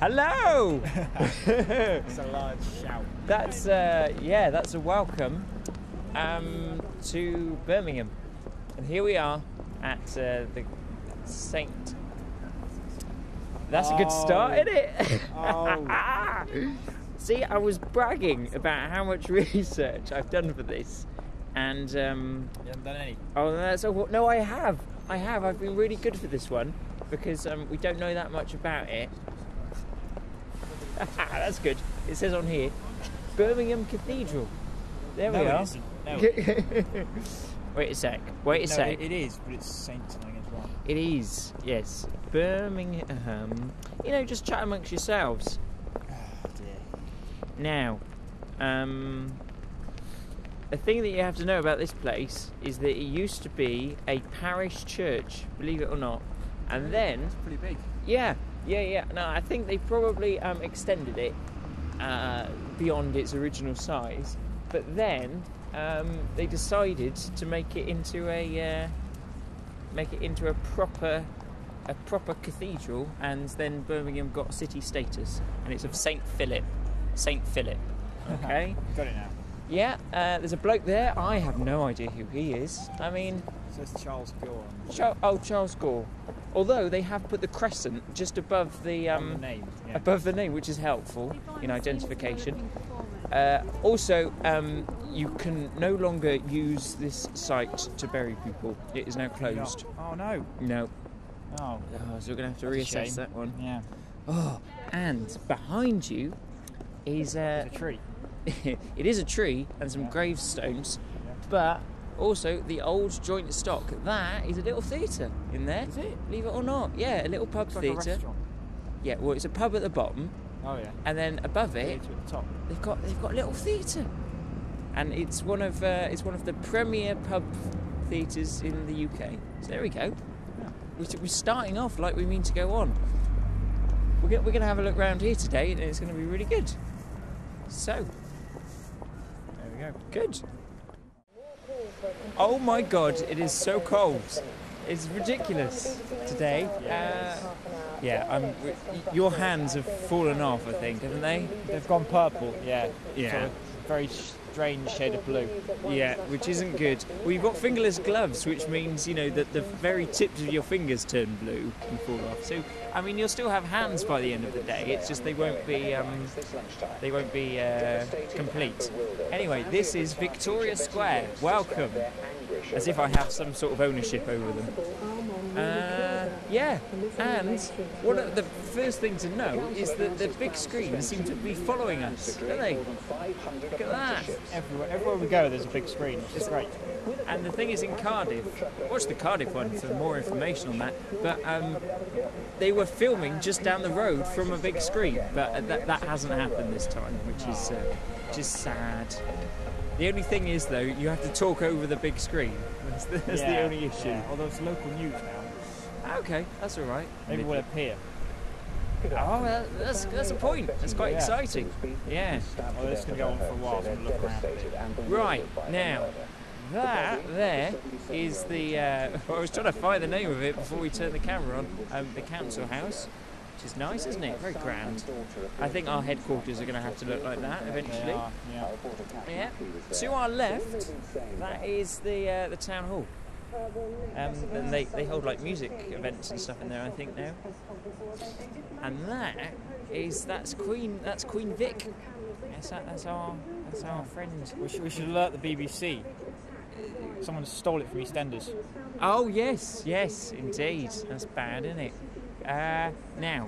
Hello! It's a large shout. That's that's a welcome to Birmingham, and here we are at the Saint. That's a good start, isn't it? Oh. See, I was bragging about how much research I've done for this, and You haven't done any. oh, that's no, I have. I've been really good for this one because we don't know that much about it. That's good. It says on here, Birmingham Cathedral. There we are. It isn't. No, Wait a sec. Wait a sec. It is, but it's Saint something as well. It is, yes. Birmingham. Just chat amongst yourselves. Oh dear. Now, the thing that you have to know about this place is that it used to be a parish church, believe it or not. And then... It's pretty big. Yeah. No, I think they probably extended it beyond its original size. But then they decided to make it into a proper cathedral, and then Birmingham got city status, and it's of Saint Philip. Saint Philip. Okay. Got it now. Yeah. There's a bloke there. I have no idea who he is. I mean, So it's Charles Gore. Charles Gore. Although they have put the crescent just above the name. Yeah. above the name, which is helpful in identification. Also, you can no longer use this site to bury people. It is now closed. Oh no. No. Oh. So we're going to have to That's a reassess shame. that one. Yeah. Oh, and behind you is It's a tree. it is a tree and some gravestones, Yeah. but also the old joint stock. That is a little theatre in there. Is it? Believe it or not. Yeah, a little pub It's like a theatre. restaurant. Yeah, well, it's a pub at the bottom, Oh yeah. and then above it Theatre at the top. they've got a little theatre, and it's one of the premier pub theatres in the UK. So there we go. We're starting off like we mean to go on. We're going to have a look around here today, and it's going to be really good. So There we go. good. Oh my God! It is so cold. It's ridiculous today. Your hands have fallen off, I think, haven't they? They've gone purple. Yeah. Yeah. Sort of very strange shade of blue. Yeah, which isn't good. Well, you've got fingerless gloves, which means that the very tips of your fingers turn blue and fall off. So, I mean, you'll still have hands by the end of the day. It's just they won't be complete. Anyway, this is Victoria Square. Welcome. As if I have some sort of ownership over them. And one of the first thing to know is that the big screens seem to be following us, don't they? Look at that. Everywhere we go, there's a big screen. It's great. And the thing is, in Cardiff, watch the Cardiff one for more information on that. But they were filming just down the road from a big screen, but that hasn't happened this time, which is sad. The only thing is, though, you have to talk over the big screen. That's the only issue. Yeah. Although it's local news now. Okay, that's all right. Maybe we'll appear. Oh, that's a point. That's quite exciting. Yeah. Well, it's going to go on for a while, so we'll look around a bit. Right, now, that there is the... I was trying to find the name of it before we turned the camera on. The council house, which is nice, isn't it? Very grand. I think our headquarters are going to have to look like that eventually. They are, yeah. Yeah. To our left, that is the town hall. And they hold like music events and stuff in there, I think now. And that's Queen Vic. Yes, that's our friend. We should alert the BBC. Someone stole it from EastEnders. Oh yes, indeed. That's bad, isn't it? Now,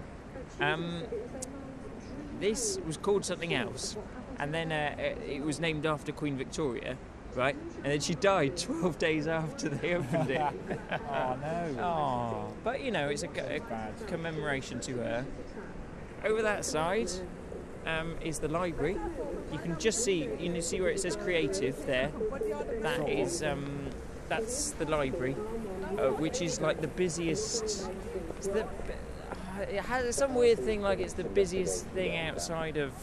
this was called something else, and then it was named after Queen Victoria. Right, and then she died 12 days after they opened it. Oh no! Oh, but it's a commemoration to her. Over that side is the library. You can just see where it says creative there. That is that's the library, which is like the busiest. It has some weird thing like it's the busiest thing outside of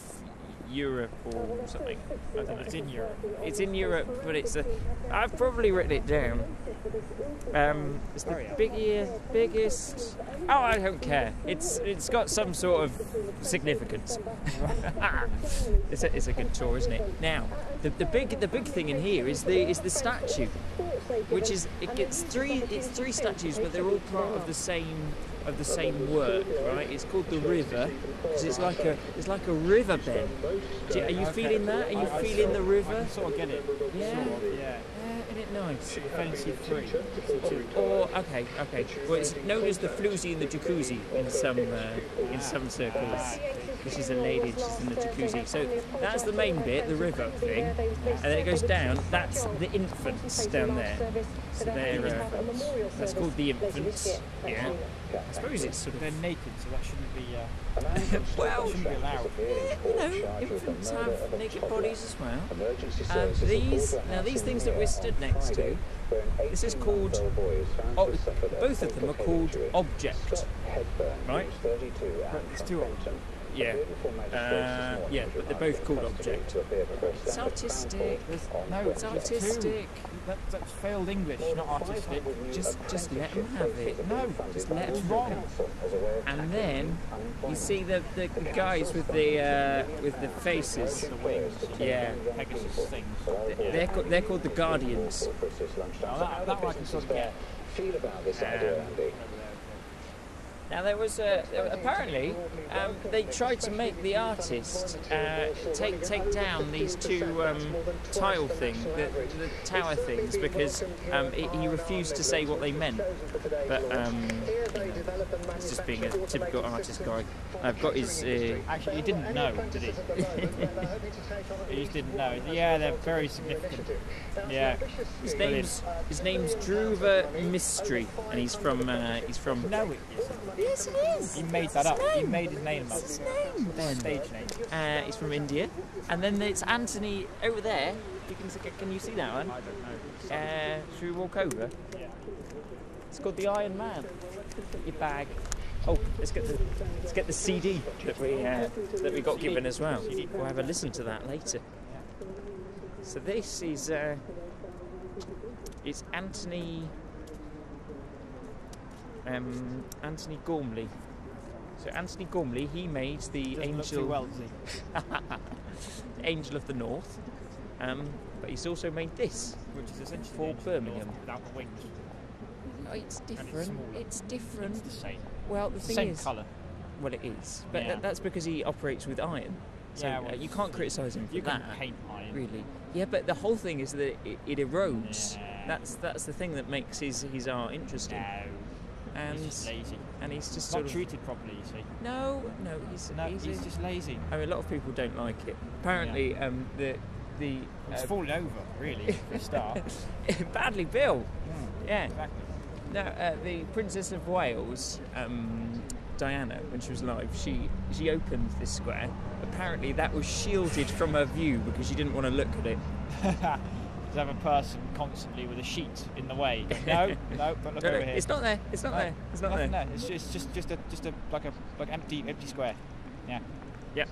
Europe or something. I don't know. It's in Europe. It's in Europe, but I've probably written it down. It's the biggest. Oh, I don't care. It's got some sort of significance. It's a good tour, isn't it? Now, the big thing in here is the statue, which is it's three statues, but they're all part of the same work, right? It's called the river because it's like a river bed. Are you feeling that? Are you feeling the river? I can sort of get it. Yeah. Sort of, yeah. Isn't it nice? Fancy 3. Or okay. Well, it's known as the floozy and the jacuzzi in some circles. She's a lady, she's in the jacuzzi. So that's the main bit, the river thing, and then it goes down. That's the infants down there. So that's called the infants. Yeah. I suppose it's sort of. They're naked, so that shouldn't be. Well, shouldn't be allowed. Infants have naked bodies as well. These things that we're stood next to, this is called. Both of them are called object, right? It's 2 objects. Yeah, but they're both called object. It's artistic. No, it's artistic. That's failed English, not artistic. Just let them have it. No, just let it's them wrong. have it. And then you see the guys with the faces. The wings. Yeah. Pegasus things. They're called the Guardians. Oh, that one I can sort of get. Feel about this idea, Andy? Now there was apparently they tried to make the artist take down these 2 tile things, the tower things, because he refused to say what they meant. But it's just being a typical artist guy. I've got his. Actually, he didn't know, did he? He just didn't know. Yeah, they're very significant. Yeah. His name's Druva Mystery, and he's from. No, it isn't. Yes, it is. He made that up. He made his name up. His name, Ben. Stage name. He's from India, and then it's Anthony over there. Can you see that one? I don't know. Should we walk over? Yeah. It's called the Iron Man. Your bag. Oh, let's get the CD that we got given as well. We'll have a listen to that later. So this is it's Anthony Gormley. So Anthony Gormley, he made the Doesn't look too Angel, well, does he? the Angel of the North, but he's also made this, Which is essentially for the Angel of the Birmingham. North without the wings. Oh, it's different. smaller. It's different. It's the same. Well, the thing Same is, colour. well, it is, but Yeah. that's because he operates with iron. So Yeah, well, you can't criticise him for You can that. paint iron. Really. Yeah, but the whole thing is that it erodes. Yeah. That's the thing that makes his art interesting. No. And He's just lazy. and he's just Not sort of treated properly, you see. no, he's He's just lazy. I mean, a lot of people don't like it. Apparently, the It's falling over, really, for a start. badly built. Yeah. Exactly. Now, the Princess of Wales, Diana, when she was alive, she opened this square. Apparently, that was shielded from her view because she didn't want to look at it. To have a person constantly with a sheet in the way. No, don't look over here. It's not there. It's not No, there. It's not nothing there. there. It's just a like empty square. Yeah. Yep.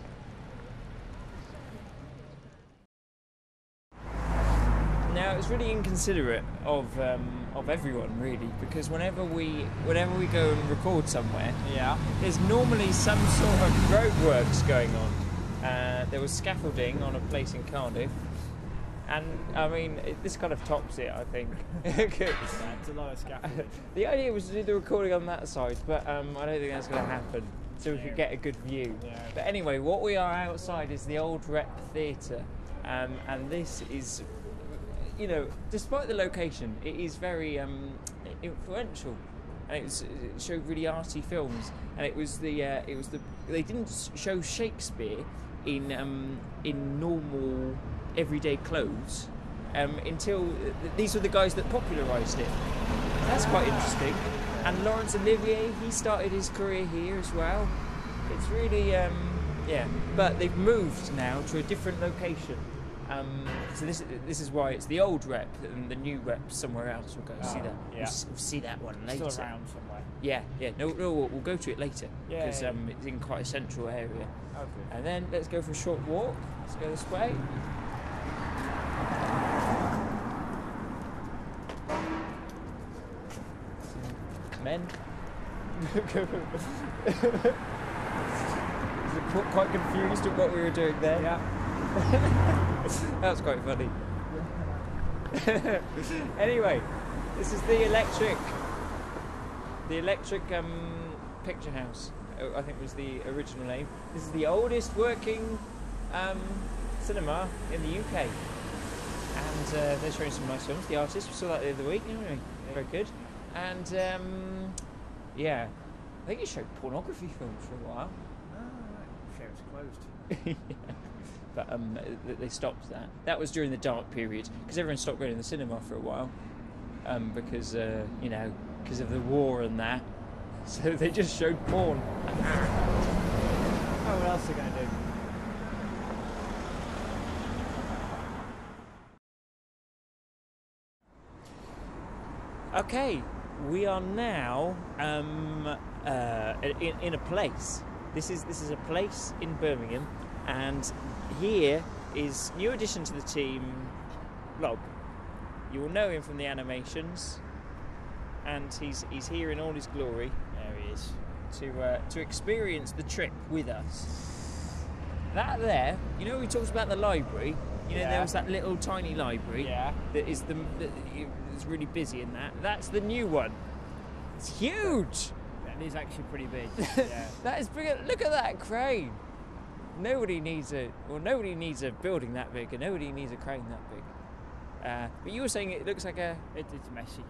Now it's really inconsiderate of everyone, really, because whenever we go and record somewhere, Yeah. there's normally some sort of roadworks going on. There was scaffolding on a place in Cardiff, and I mean this kind of tops it, I think. It's a lot of scaffolding. The idea was to do the recording on that side, but I don't think that's going to happen. So we could get a good view. Yeah. But anyway, what we are outside is the old Rep Theatre, and this is, you know, despite the location, it is very influential, and it showed really arty films. And it was the they didn't show Shakespeare in normal everyday clothes until these were the guys that popularised it. That's quite interesting. And Laurence Olivier, he started his career here as well. It's really yeah, but they've moved now to a different location. So this is why it's the old rep, and the new rep somewhere else. We'll go see that. Yeah. We'll see that one later. Still around somewhere. Yeah. No, we'll go to it later Yeah, because yeah. it's in quite a central area. Okay. And then let's go for a short walk. Let's go this way. Men. Quite confused at what we were doing there. Yeah. That was quite funny. Anyway, this is the electric picture house. I think was the original name. This is the oldest working cinema in the UK, and they're showing some nice films. The Artist, we saw that the other week, didn't we? Very good. And yeah, I think it showed pornography films for a while. Show was closed. Yeah. But they stopped that. That was during the dark period because everyone stopped going to the cinema for a while because because of the war and that. So they just showed porn. Oh, what else are they going to do? Okay, we are now in a place. This is a place in Birmingham, and here is new addition to the team, Rob. You will know him from the animations, and he's here in all his glory. There he is. To experience the trip with us. That there, we talked about the library. There was that little tiny library. Yeah. That is it's really busy in that. That's the new one. It's huge. That is actually pretty big. Yeah. That is big. Look at that crane. Nobody needs a building that big, and nobody needs a crane that big. But you were saying it looks like a. It's messy.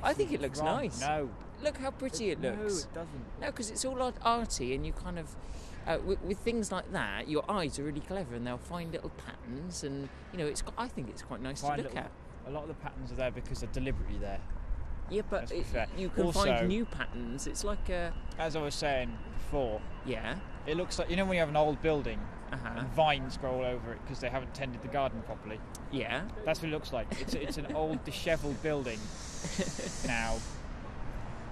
I think it looks wrong. nice. No. Look how pretty it looks. No, it doesn't. No, because it's all arty, and you kind of, with things like that, your eyes are really clever, and they'll find little patterns, and I think it's quite nice to look at. A lot of the patterns are there because they're deliberately there. Yeah, but you can Also, find new patterns. It's like a. As I was saying before, Yeah. it looks like when you have an old building Uh-huh. and vines grow all over it because they haven't tended the garden properly. Yeah. That's what it looks like. It's an old dishevelled building now.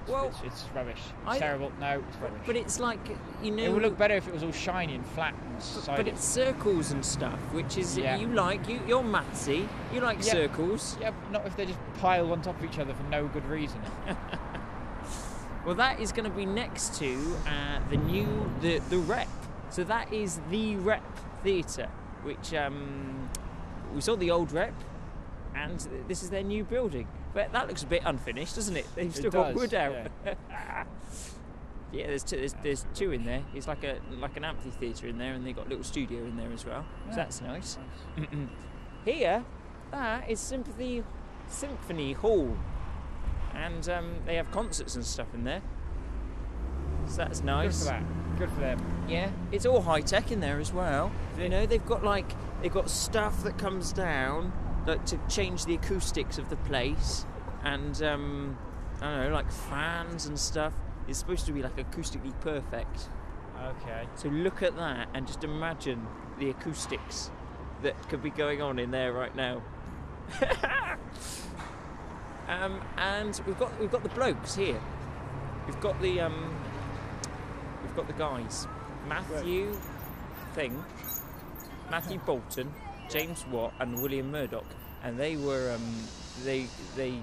Well, it's rubbish. It's terrible. No, it's rubbish. But it's like It would look better if it was all shiny and flat and sided. But it's circles and stuff, which is Yeah. you like. You're mathsy. You like Yeah. circles. Yeah, but not if they just pile on top of each other for no good reason. Well, that is going to be next to the Rep. So that is the Rep Theatre, which we saw the old Rep, and this is their new building. But that looks a bit unfinished, doesn't it? They've still got wood out. Yeah, there's two in there. It's like an amphitheatre in there, and they've got a little studio in there as well. So that's nice. Here, that is Symphony Hall, and they have concerts and stuff in there. So that's nice. Good for that. Good for them. Yeah, it's all high tech in there as well. They've got stuff that comes down to change the acoustics of the place, and I don't know, like fans and stuff. It's supposed to be like acoustically perfect. Okay. So look at that and just imagine the acoustics that could be going on in there right now. And we've got the blokes here. We've got the guys. Matthew Bolton, James Watt, and William Murdoch, and they were they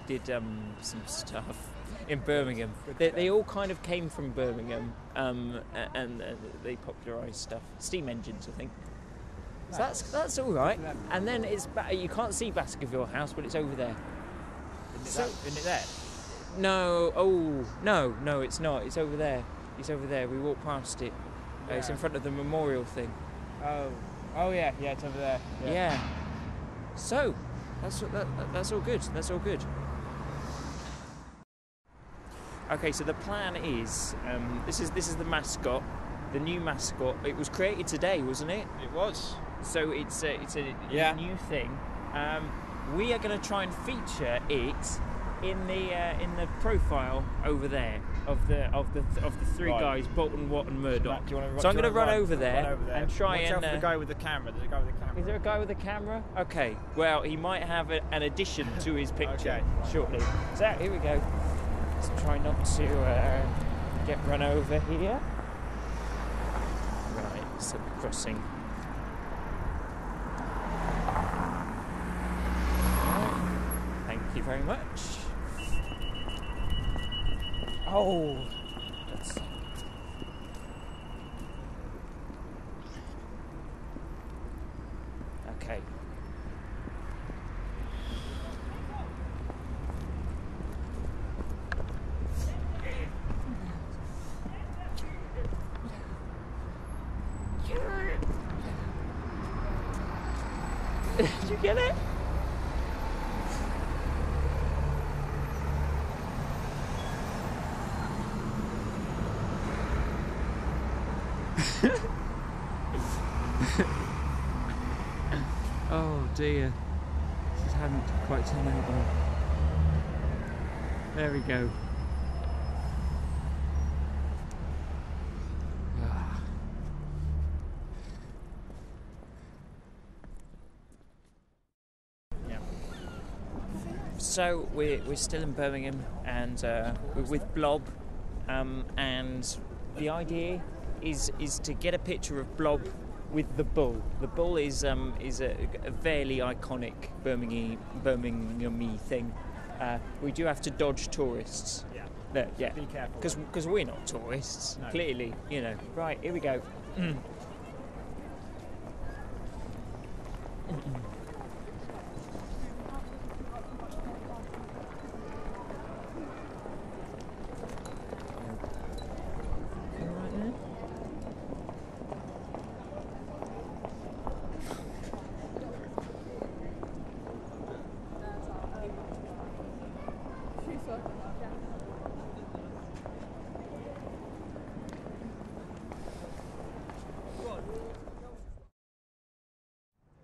did some stuff in Birmingham. They all kind of came from Birmingham, and they popularised stuff. Steam engines, I think. So that's all right. And then you can't see Baskerville House, but it's over there. Isn't it there? No, no, it's not. It's over there. It's over there. We walked past it. It's in front of the memorial thing. Oh yeah, it's over there. Yeah. So that's all good. That's all good. Okay, so the plan is this is the mascot, the new mascot. It was created today, wasn't it? It was. So it's a new thing. We are going to try and feature it in the profile over there. of the three Right. guys, Bolton, Watt, and Murdoch. Do you wanna So I'm going to run run over there and try Watch and. out for the guy with the camera. There's a guy with the camera. Is there a guy with a camera? Okay. Well, he might have an addition to his picture Okay. shortly. So here we go. Let's try not to get run over here. Right. So crossing. Thank you very much. Oh, that's. Okay. Did you get it? Oh dear, this hadn't quite turned out well. There we go. Ah. Yeah. So we're still in Birmingham, and we're with Blob, and the idea is to get a picture of Blob with the bull. The bull is a fairly iconic Birmingham-y thing. We do have to dodge tourists. Yeah. Yeah. Be careful. Because we're not tourists. No. Clearly, you know. Right, here we go.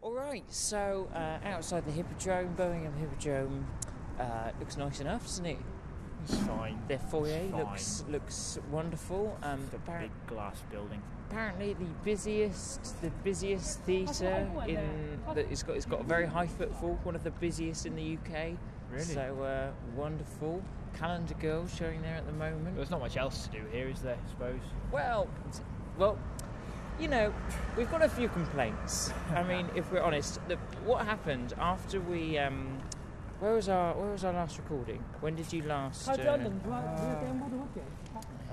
Alright, so outside the Hippodrome, Birmingham Hippodrome, looks nice enough, doesn't it? It's fine. Their foyer Fine. looks wonderful. The big glass building. Apparently the busiest theatre it's got a very high footfall, one of the busiest in the UK. Really? So wonderful. Calendar Girl showing there at the moment. There's not much else to do here, is there? I suppose. Well, you know, we've got a few complaints. I mean, if we're honest, what happened after we where was our last recording? When did you last?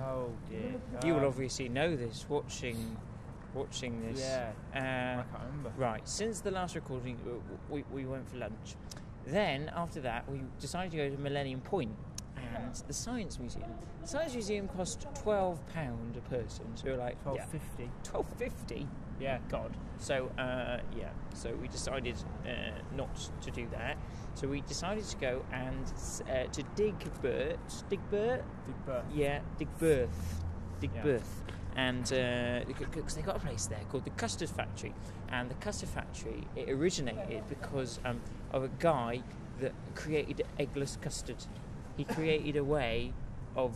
Oh dear. You will obviously know this, watching this. Yeah. I can't remember. Right. Since the last recording, we went for lunch. Then after that, we decided to go to Millennium Point and the Science Museum. The Science Museum cost £12 a person. So we were like, $12.50. £12.50. Yeah. God. So so we decided not to do that. So we decided to go and to Digbert. Yeah, Digbert. And because they got a place there called the Custard Factory, and the Custard Factory, it originated because of a guy that created eggless custard. He created a way of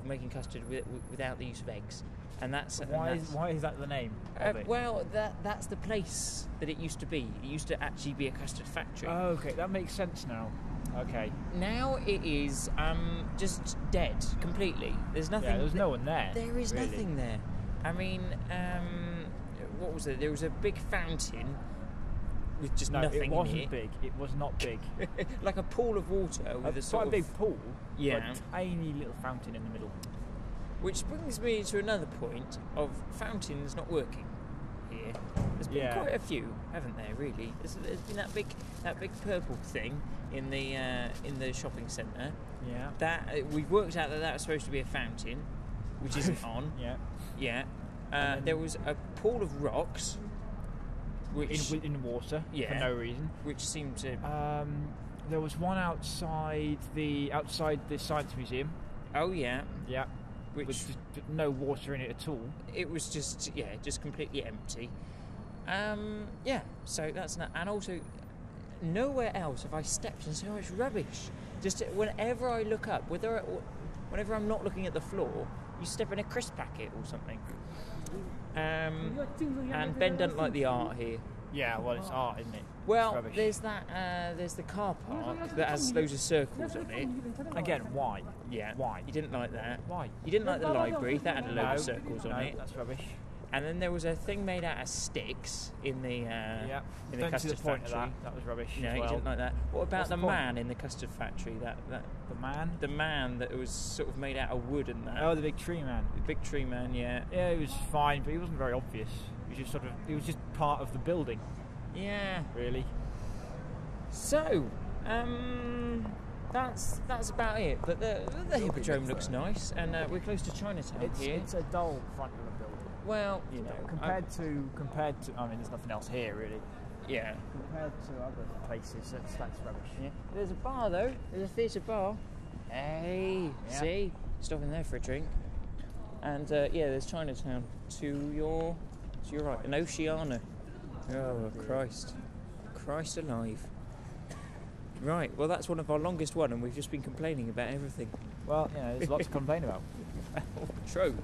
making custard without the use of eggs. And Why is that the name of it? Well, that's the place that it used to be. It used to actually be a custard factory. Oh, okay, that makes sense now. Okay. Now it is just dead completely. There's nothing. Yeah, there's no one there. There is really. nothing there. I mean, what was it? There was a big fountain with just nothing it wasn't in it. big. It was not big. Like a pool of water with a sort quite a of big pool. Yeah. But a tiny little fountain in the middle. Which brings me to another point of fountains not working here. There's been quite a few, haven't there? Really, there's been that big purple thing in the shopping centre. Yeah. That we've worked out that was supposed to be a fountain, which isn't on. Yeah. Yeah. then- There was a pool of rocks, which In water. Yeah. For no reason. which seemed to. There was one outside the Science Museum. Oh yeah. Yeah. Which With just no water in it at all. it was just completely empty. So that's not, and also nowhere else have I stepped in so much rubbish. Just whenever I look up, whenever I'm not looking at the floor, you step in a crisp packet or something. And Ben doesn't like the art here. Yeah, well, it's art, isn't it? Well, It's rubbish. there's the car park that has loads of circles on it. Again, why? Yeah. Why? You didn't like that. Why? You didn't like the library, that had a load of circles on No, it. that's rubbish. And then there was a thing made out of sticks in the Yeah. in the Don't see custard the point factory. of that. That was rubbish. No, as you well. didn't like that. What about What's the the point? man in the custard factory? The man? The man that was sort of made out of wood and that. Oh, the big tree man. The big tree man, yeah. Yeah, he was fine, but he wasn't very obvious. He was just he was just part of the building, Yeah. really. So, that's about it. But the Hippodrome looks nice, and we're close to Chinatown here. It's a dull front of the building. Well, You know, compared to, I mean, there's nothing else here really. yeah. Compared to other places, that's rubbish. Yeah. There's a bar though. There's a theatre bar. Hey, Yeah. see, stop in there for a drink. And yeah, there's Chinatown to your right, and Oceana. Oh Christ alive! Right, well that's one of our longest one, and we've just been complaining about everything. Well, you know, there's lots to complain about. True.